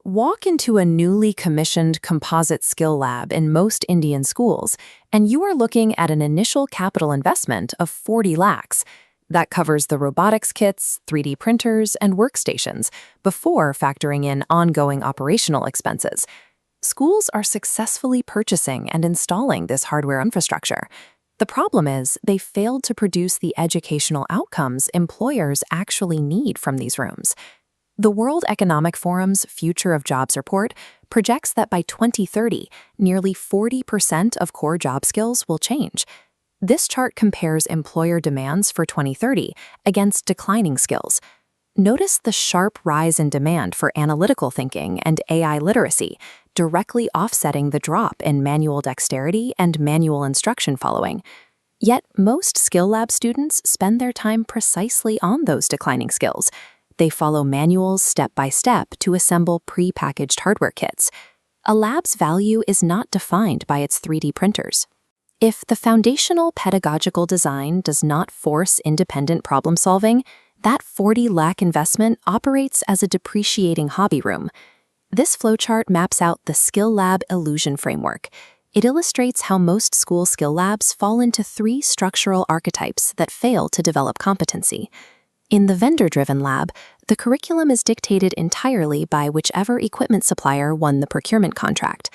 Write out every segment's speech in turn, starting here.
Walk into a newly commissioned composite skill lab in most Indian schools, and you are looking at an initial capital investment of 40 lakhs. That covers the robotics kits, 3D printers, and workstations, before factoring in ongoing operational expenses. Schools are successfully purchasing and installing this hardware infrastructure. The problem is they failed to produce the educational outcomes employers actually need from these rooms. The World Economic Forum's Future of Jobs report projects that by 2030, nearly 40% of core job skills will change. This chart compares employer demands for 2030 against declining skills. Notice the sharp rise in demand for analytical thinking and AI literacy, directly offsetting the drop in manual dexterity and manual instruction following. Yet most skill lab students spend their time precisely on those declining skills. They follow manuals step by step to assemble pre-packaged hardware kits. A lab's value is not defined by its 3D printers. If the foundational pedagogical design does not force independent problem solving, that 40 lakh investment operates as a depreciating hobby room. This flowchart maps out the skill lab illusion framework. It illustrates how most school skill labs fall into 3 structural archetypes that fail to develop competency. In the vendor-driven lab, the curriculum is dictated entirely by whichever equipment supplier won the procurement contract.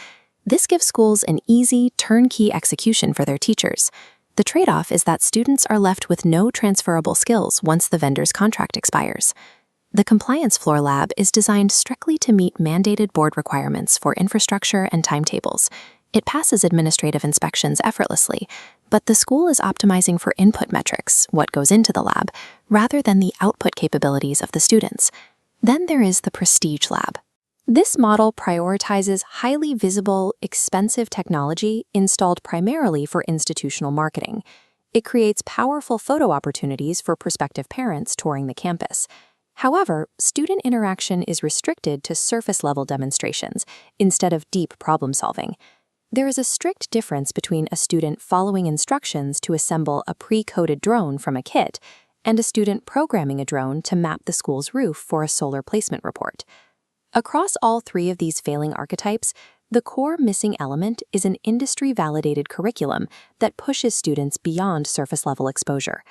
This gives schools an easy, turnkey execution for their teachers. The trade-off is that students are left with no transferable skills once the vendor's contract expires. The compliance floor lab is designed strictly to meet mandated board requirements for infrastructure and timetables. It passes administrative inspections effortlessly, but the school is optimizing for input metrics, what goes into the lab, rather than the output capabilities of the students. Then there is the prestige lab. This model prioritizes highly visible, expensive technology installed primarily for institutional marketing. It creates powerful photo opportunities for prospective parents touring the campus. However, student interaction is restricted to surface-level demonstrations instead of deep problem-solving. There is a strict difference between a student following instructions to assemble a pre-coded drone from a kit and a student programming a drone to map the school's roof for a solar placement report. Across all 3 of these failing archetypes, the core missing element is an industry-validated curriculum that pushes students beyond surface-level exposure.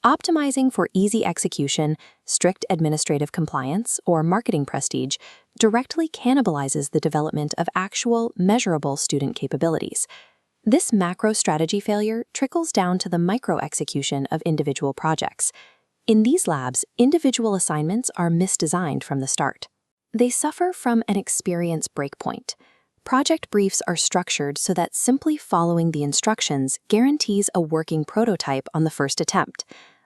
Optimizing for easy execution, strict administrative compliance, or marketing prestige directly cannibalizes the development of actual, measurable student capabilities. This macro strategy failure trickles down to the micro-execution of individual projects. In these labs, individual assignments are misdesigned from the start. They suffer from an experience breakpoint. Project briefs are structured so that simply following the instructions guarantees a working prototype on the first attempt.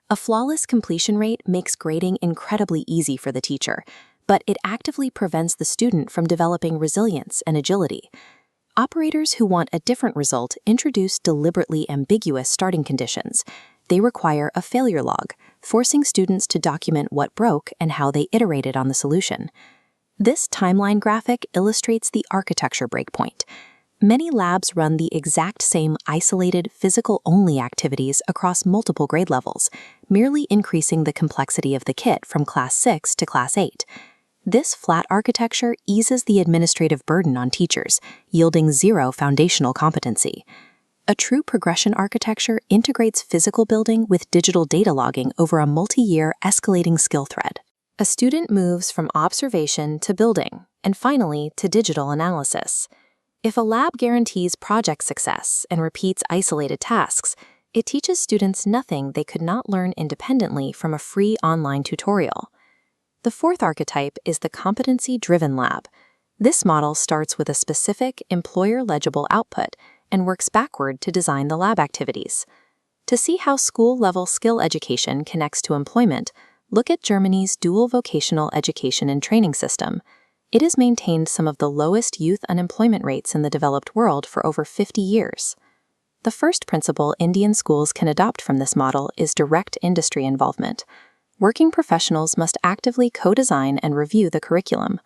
A flawless completion rate makes grading incredibly easy for the teacher, but it actively prevents the student from developing resilience and agility. Operators who want a different result introduce deliberately ambiguous starting conditions. They require a failure log, forcing students to document what broke and how they iterated on the solution. This timeline graphic illustrates the architecture breakpoint. Many labs run the exact same isolated, physical-only activities across multiple grade levels, merely increasing the complexity of the kit from Class 6 to Class 8. This flat architecture eases the administrative burden on teachers, yielding 0 foundational competency. A true progression architecture integrates physical building with digital data logging over a multi-year escalating skill thread. A student moves from observation to building, and finally to digital analysis. If a lab guarantees project success and repeats isolated tasks, it teaches students nothing they could not learn independently from a free online tutorial. The 4th archetype is the competency-driven lab. This model starts with a specific, employer-legible output and works backward to design the lab activities. To see how school-level skill education connects to employment, look at Germany's dual vocational education and training system. It has maintained some of the lowest youth unemployment rates in the developed world for over 50 years. The first principle Indian schools can adopt from this model is direct industry involvement. Working professionals must actively co-design and review the curriculum.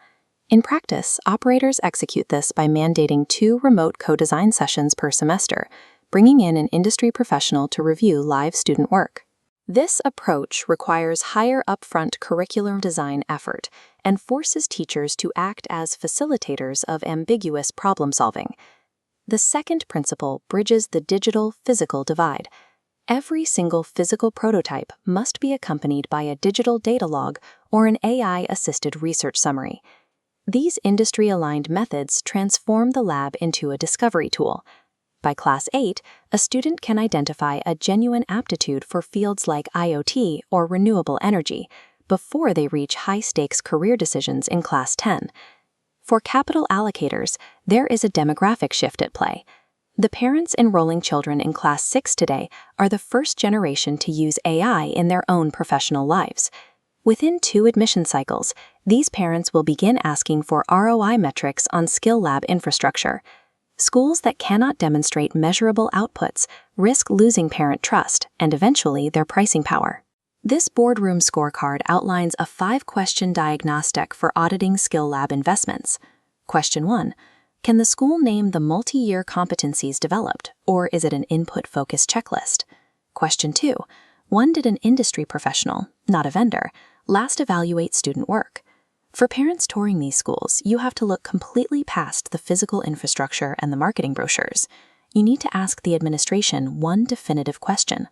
In practice, operators execute this by mandating 2 remote co-design sessions per semester, bringing in an industry professional to review live student work. This approach requires higher upfront curriculum design effort and forces teachers to act as facilitators of ambiguous problem solving. The second principle bridges the digital-physical divide. Every single physical prototype must be accompanied by a digital data log or an AI-assisted research summary. These industry-aligned methods transform the lab into a discovery tool. By Class 8, a student can identify a genuine aptitude for fields like IoT or renewable energy before they reach high-stakes career decisions in Class 10. For capital allocators, there is a demographic shift at play. The parents enrolling children in Class 6 today are the first generation to use AI in their own professional lives. Within 2 admission cycles, these parents will begin asking for ROI metrics on skill lab infrastructure. Schools that cannot demonstrate measurable outputs risk losing parent trust and eventually their pricing power. This boardroom scorecard outlines a 5-question diagnostic for auditing skill lab investments. Question 1. Can the school name the multi-year competencies developed, or is it an input-focused checklist? Question 2. When did an industry professional, not a vendor, last evaluate student work? For parents touring these schools, you have to look completely past the physical infrastructure and the marketing brochures. You need to ask the administration one definitive question.